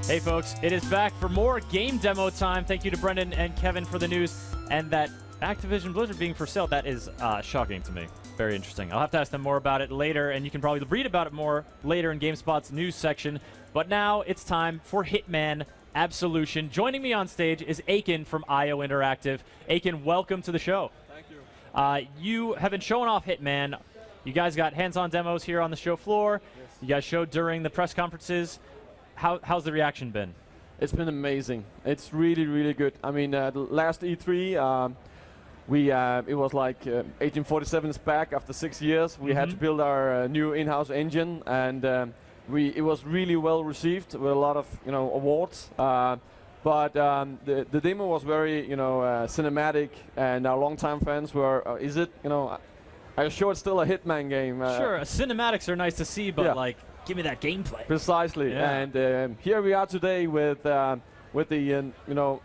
Hey folks, it is back for more game demo time. Thank you to Brendan and Kevin for the news. And that Activision Blizzard being for sale, that is shocking to me. Very interesting. I'll have to ask them more about it later, and you can probably read about it more later in GameSpot's news section. But now it's time for Hitman Absolution. Joining me on stage is Aiken from IO Interactive. Aiken, welcome to the show. Thank you. You have been showing off Hitman. You guys got hands-on demos here on the show floor. Yes. You guys showed during the press conferences. How's the reaction been? It's been amazing. It's really, really good. I mean, the last E3, it was like Agent 47 is back after 6 years. We had to build our new in-house engine, and it was really well received with a lot of awards. But the demo was very cinematic, and our longtime fans were, is it? Are you sure it's still a Hitman game? Sure, cinematics are nice to see, but yeah. like, give me that gameplay. Precisely, Yeah. and here we are today with the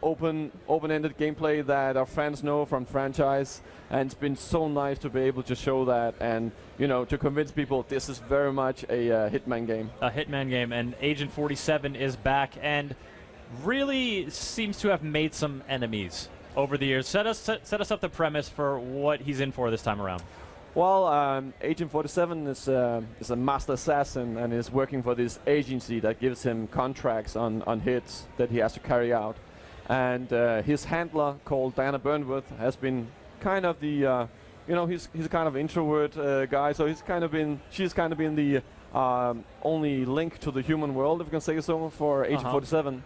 open-ended gameplay that our fans know from franchise, and it's been so nice to be able to show that and to convince people this is very much a Hitman game. A Hitman game, and Agent 47 is back and really seems to have made some enemies over the years. Set us up the premise for what he's in for this time around. Well, Agent 47 is a master assassin and is working for this agency that gives him contracts on hits that he has to carry out. And his handler, called Diana Burnworth, has been kind of the, he's a kind of introvert guy, so she's kind of been the only link to the human world, if you can say so, for Agent 47.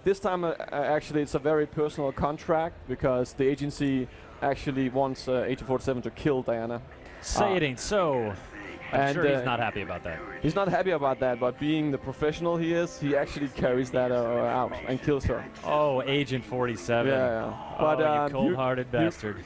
This time, actually, it's a very personal contract because the agency actually wants Agent 47 to kill Diana. Say it ain't so. I'm sure he's not happy about that. He's not happy about that, but being the professional he is, he actually carries that out and kills her. Oh, Agent 47. Yeah. But you cold-hearted bastard.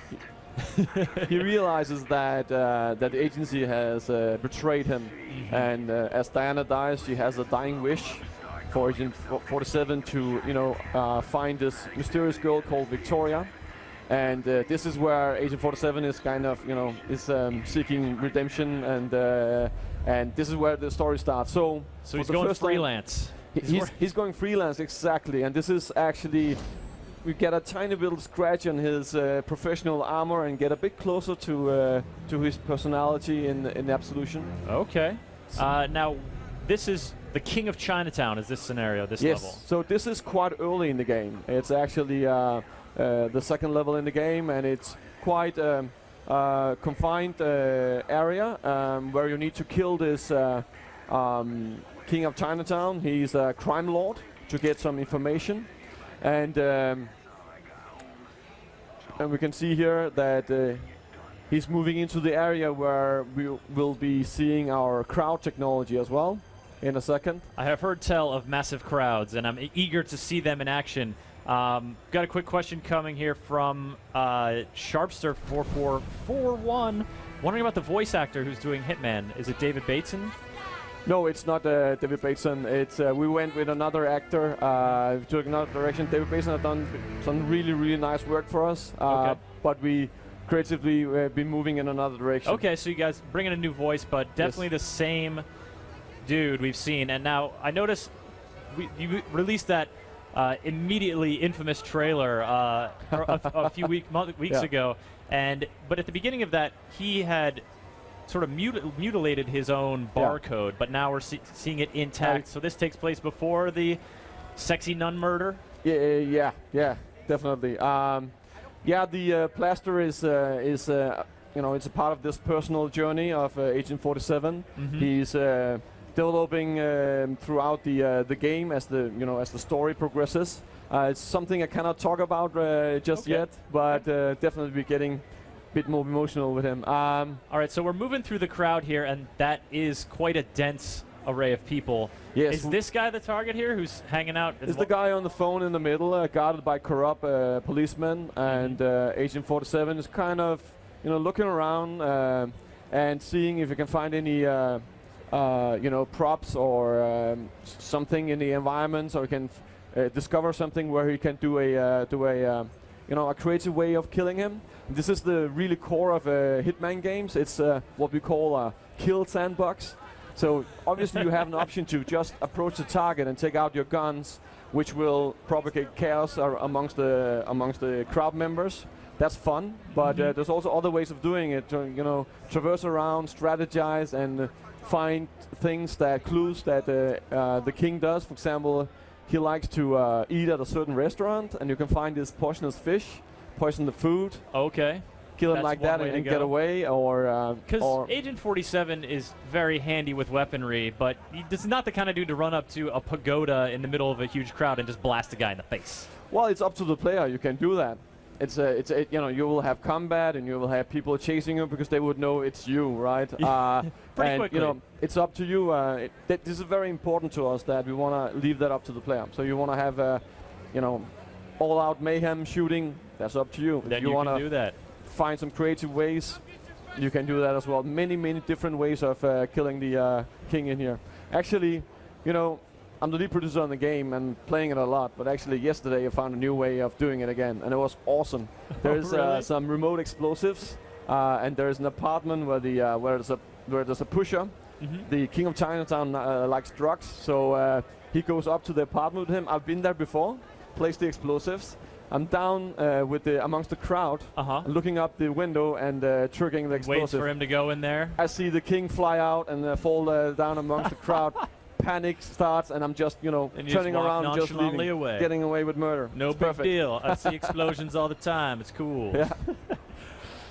He realizes that that the agency has betrayed him, and as Diana dies, she has a dying wish for Agent 47 to find this mysterious girl called Victoria. And this is where Agent 47 is kind of, seeking redemption, and this is where the story starts. So he's going freelance. He's going freelance, exactly. And this is actually, we get a tiny little scratch on his professional armor and get a bit closer to his personality in Absolution. Okay. Now, this is the King of Chinatown. Is this scenario, this level? Yes. So this is quite early in the game. It's actually the second level in the game, and it's quite confined area where you need to kill this King of Chinatown. He's a crime lord to get some information, and we can see here that he's moving into the area where we will be seeing our crowd technology as well in a second. I have heard tell of massive crowds, and I'm eager to see them in action. Got a quick question coming here from Sharpster4441, wondering about the voice actor who's doing Hitman. Is it David Bateson? No, it's not David Bateson. It's we went with another actor. We took another direction. David Bateson has done some really, really nice work for us, but we creatively been moving in another direction. Okay, so you guys bring in a new voice, but definitely the same dude we've seen. And now I noticed you released that immediately infamous trailer a few weeks ago, but at the beginning of that, he had sort of mutilated his own barcode, but now we're seeing it intact. So this takes place before the sexy nun murder. Yeah, definitely. The plaster is it's a part of this personal journey of Agent 47. He's developing throughout the game as the story progresses. It's something I cannot talk about just yet, but definitely be getting a bit more emotional with him. All right, so we're moving through the crowd here, and that is quite a dense array of people. Yes. Is this guy the target here who's hanging out? It's the guy on the phone in the middle, guarded by corrupt policemen, and Agent 47 is kind of looking around and seeing if he can find any props or something in the environment, so he can discover something where he can do a creative way of killing him. This is the really core of Hitman games. It's what we call a kill sandbox. So obviously you have an option to just approach the target and take out your guns, which will propagate chaos amongst the crowd members. That's fun, but there's also other ways of doing it. To, traverse around, strategize, and find clues that the king does. For example, he likes to eat at a certain restaurant, and you can find this poisonous fish, poison the food. Okay. Kill him like that and get away, or because Agent 47 is very handy with weaponry, but this is not the kind of dude to run up to a pagoda in the middle of a huge crowd and just blast a guy in the face. Well, it's up to the player. You can do that. You will have combat and you will have people chasing you because they would know it's you, right? Pretty quickly. It's up to you. This is very important to us that we want to leave that up to the player. So you want to have, all-out mayhem shooting. That's up to you. Then if you can want do that. Find some creative ways, you can do that as well. Many different ways of killing the king in here. Actually, I'm the lead producer on the game and playing it a lot, but actually yesterday I found a new way of doing it again, and it was awesome. There's really? some remote explosives, and there's an apartment where there's a pusher. The King of Chinatown likes drugs, so he goes up to the apartment with him. I've been there before, placed the explosives. I'm down amongst the crowd, looking up the window and triggering the explosive. Waits for him to go in there. I see the king fly out and fall down amongst the crowd. Panic starts, and I'm just, turning around and just leaving, away. Getting away with murder. No it's big perfect. deal. I see explosions all the time. It's cool. Yeah.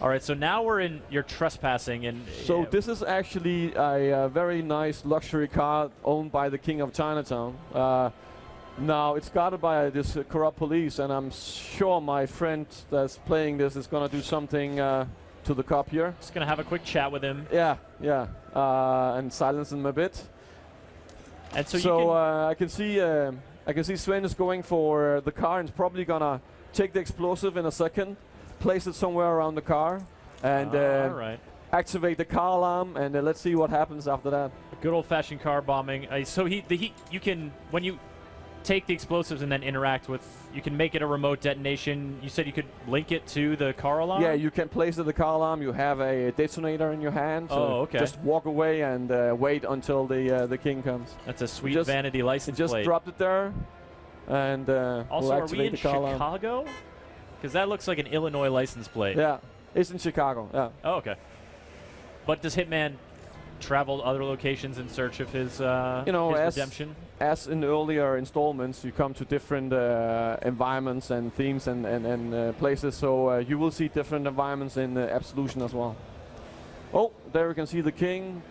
All right, so now we're in your trespassing, and so this is actually a very nice luxury car owned by the King of Chinatown. Now it's guarded by this corrupt police, and I'm sure my friend that's playing this is gonna do something to the cop here. Just gonna have a quick chat with him. Yeah, and silence him a bit. And so I can see Sven is going for the car and is probably gonna take the explosive in a second, place it somewhere around the car, and activate the car alarm, and let's see what happens after that. Good old-fashioned car bombing. So you can, when you take the explosives and then interact with, you can make it a remote detonation. You said you could link it to the car alarm? Yeah, you can place it the car alarm. You have a detonator in your hand. So okay. Just walk away and wait until the king comes. That's a sweet vanity license plate. Just dropped it there, and also, we'll are we in the car Chicago? Because that looks like an Illinois license plate. Yeah, it's in Chicago. Yeah. Oh, okay. But does Hitman travel to other locations in search of his redemption? As in earlier installments, you come to different environments and themes and places, so you will see different environments in Absolution as well. Oh, there you can see the king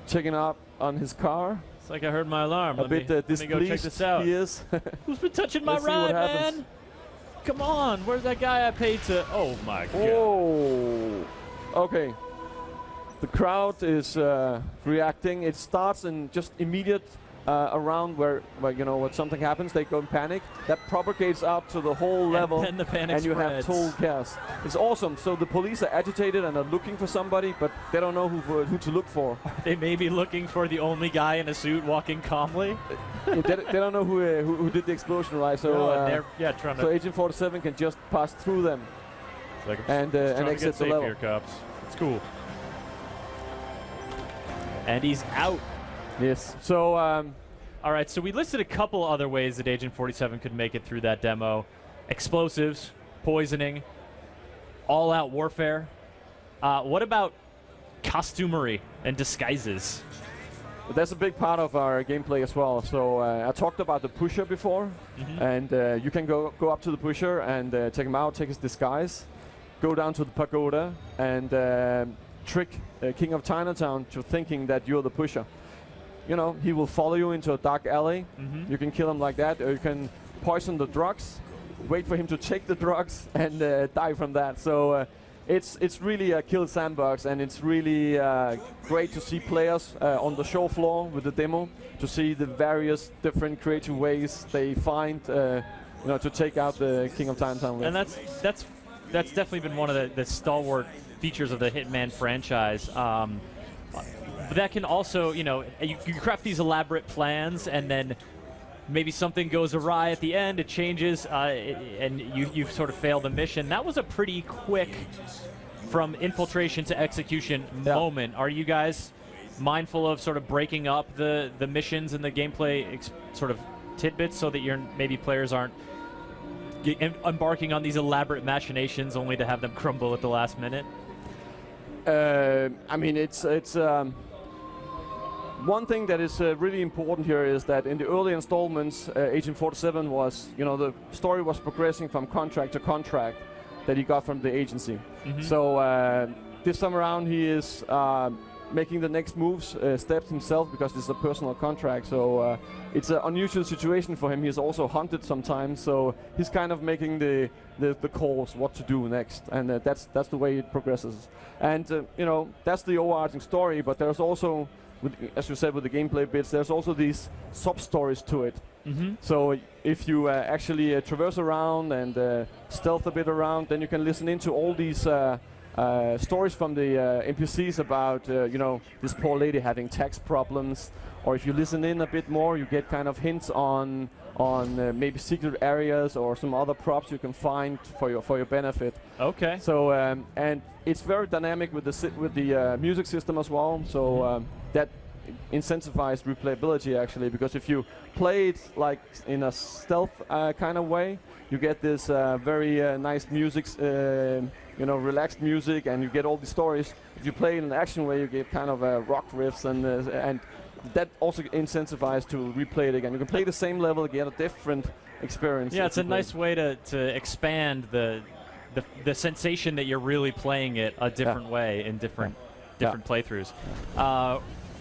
checking up on his car. It's like I heard my alarm. Let me go check this out. He is. Who's been touching my ride, man? Come on, where's that guy I paid to? Oh my god. Oh. Okay. The crowd is reacting. It starts in just immediate around where when something happens, they go in panic. That propagates out to the whole level, and the panic and you spreads. have total chaos. It's awesome. So the police are agitated and are looking for somebody, but they don't know who to look for. They may be looking for the only guy in a suit walking calmly. They don't know who did the explosion, right? So trying to. So Agent 47 can just pass through them and exit the level. Here, cops. It's cool. And he's out. Yes. So. All right. So we listed a couple other ways that Agent 47 could make it through that demo: explosives, poisoning, all-out warfare. What about costumery and disguises? But that's a big part of our gameplay as well. So I talked about the pusher before, and you can go up to the pusher and take him out, take his disguise, go down to the pagoda, and trick King of Chinatown to thinking that you're the pusher. He will follow you into a dark alley. You can kill him like that, or you can poison the drugs, wait for him to take the drugs, and die from that. So it's really a kill sandbox, and it's really great to see players on the show floor with the demo, to see the various different creative ways they find to take out the King of Chinatown with. And that's definitely been one of the stalwart features of the Hitman franchise. But that can also, you craft these elaborate plans, and then maybe something goes awry at the end, it changes, and you sort of fail the mission. That was a pretty quick, from infiltration to execution moment. Are you guys mindful of sort of breaking up the missions and the gameplay sort of tidbits so that maybe players aren't embarking on these elaborate machinations only to have them crumble at the last minute? I mean, it's one thing that is really important here is that in the early installments, Agent 47 was, the story was progressing from contract to contract that he got from the agency. So this time around, he is making the next moves, steps himself, because this is a personal contract. So it's an unusual situation for him. He's also hunted sometimes, so he's kind of making the calls what to do next, and that's the way it progresses. And that's the overarching story. But there's also, as you said, with the gameplay bits, there's also these sub-stories to it. So if you actually traverse around and stealth a bit around, then you can listen into all these stories from the NPCs about, this poor lady having tax problems. Or if you listen in a bit more, you get kind of hints on maybe secret areas or some other props you can find for your benefit. Okay. So and it's very dynamic with the music system as well. So that incentivized replayability actually, because if you play it like in a stealth kind of way, you get this very nice music, relaxed music, and you get all the stories. If you play in an action way, you get kind of rock riffs, and that also incentivizes to replay it again. You can play the same level again, a different experience. Yeah, it's a nice way to expand the sensation that you're really playing it a different way in different playthroughs.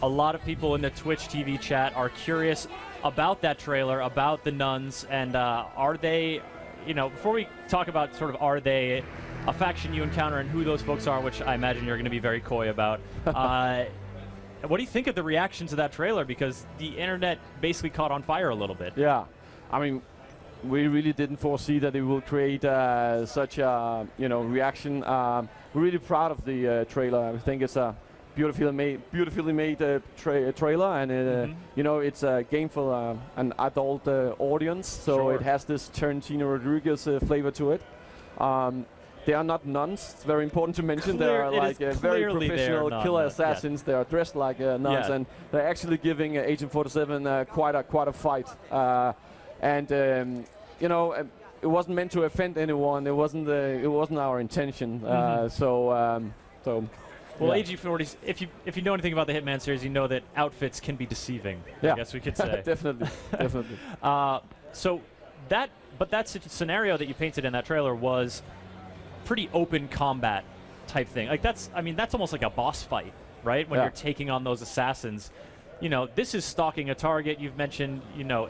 A lot of people in the Twitch TV chat are curious about that trailer, about the nuns, and are they, before we talk about sort of are they a faction you encounter and who those folks are, which I imagine you're going to be very coy about. What do you think of the reaction to that trailer? Because the internet basically caught on fire a little bit. Yeah, I mean, we really didn't foresee that it will create such a reaction. We're really proud of the trailer. I think it's a beautifully made trailer, and it's a game for an adult audience. So sure. It has this Tarantino Rodriguez flavor to it. They are not nuns. It's very important to mention. They are like very professional killer assassins. They are dressed like nuns, and they're actually giving Agent 47 quite a fight. It wasn't meant to offend anyone. It wasn't our intention. Well, AG40, if you know anything about the Hitman series, you know that outfits can be deceiving. Yeah. I guess we could say. Definitely. But that scenario that you painted in that trailer was pretty open combat type thing. Like that's almost like a boss fight, right? When you're taking on those assassins. This is stalking a target. You've mentioned,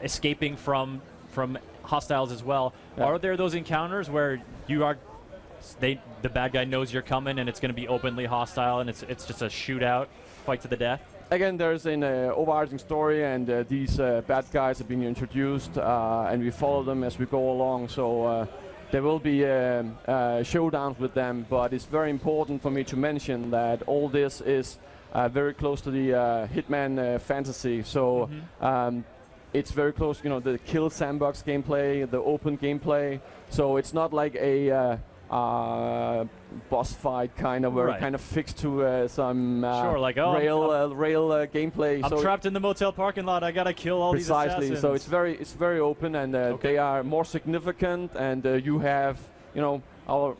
escaping from hostiles as well. Yeah. Are there those encounters where the bad guy knows you're coming and it's going to be openly hostile and it's just a shootout, fight to the death? Again, there's an overarching story, and these bad guys have been introduced, and we follow them as we go along. So there will be showdowns with them, but it's very important for me to mention that all this is very close to the Hitman fantasy. So it's very close, the kill sandbox gameplay, the open gameplay. So it's not like a boss fight kind of, where kind of fixed to some rail gameplay. I'm trapped in the motel parking lot. I gotta kill all these assassins. So it's very open, and they are more significant. And you have, our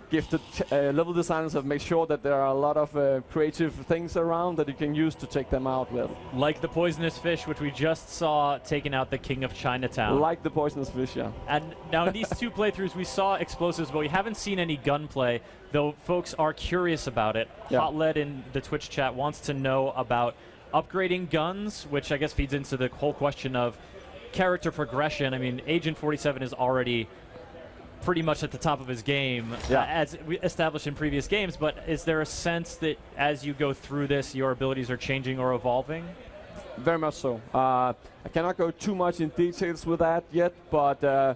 gifted level designers have made sure that there are a lot of creative things around that you can use to take them out with. Like the poisonous fish, which we just saw taking out the King of Chinatown. Like the poisonous fish, yeah. And now in these two playthroughs, we saw explosives, but we haven't seen any gunplay, though folks are curious about it. Yeah. Hotled in the Twitch chat wants to know about upgrading guns, which I guess feeds into the whole question of character progression. I mean, Agent 47 is already pretty much at the top of his game, as we established in previous games, but is there a sense that as you go through this, your abilities are changing or evolving? Very much so. I cannot go too much in details with that yet, but for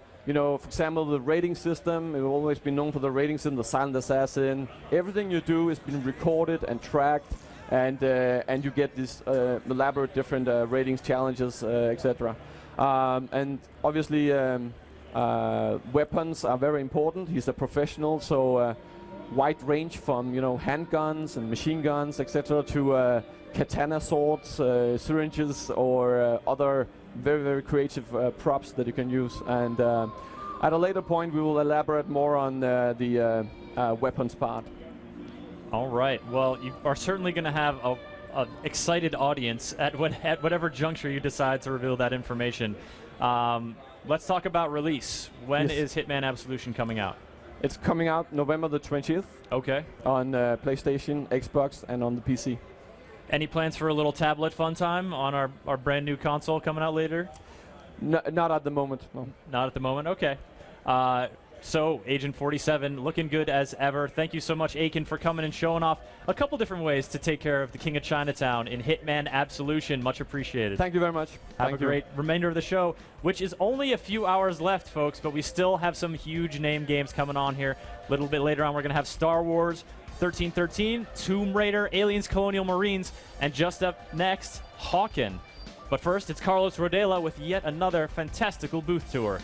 example, the rating system, we've always been known for the rating system, the silent assassin. Everything you do has been recorded and tracked, and you get these elaborate different ratings, challenges, etc. And obviously, weapons are very important. He's a professional, so wide range from handguns and machine guns, etc., to katana swords, syringes, or other very, very creative props that you can use. And at a later point, we will elaborate more on the weapons part. All right. Well, you are certainly going to have an excited audience at whatever juncture you decide to reveal that information. Let's talk about release. When is Hitman Absolution coming out? It's coming out November the 20th. Okay. On PlayStation, Xbox, and on the PC. Any plans for a little tablet fun time on our brand new console coming out later? Not at the moment, no. Not at the moment? Okay. So, Agent 47, looking good as ever. Thank you so much, Aiken, for coming and showing off a couple different ways to take care of the King of Chinatown in Hitman Absolution. Much appreciated. Thank you very much. Have a great remainder of the show, which is only a few hours left, folks, but we still have some huge name games coming on here. A little bit later on, we're going to have Star Wars 1313, Tomb Raider, Aliens Colonial Marines, and just up next, Hawken. But first, it's Carlos Rodela with yet another fantastical booth tour.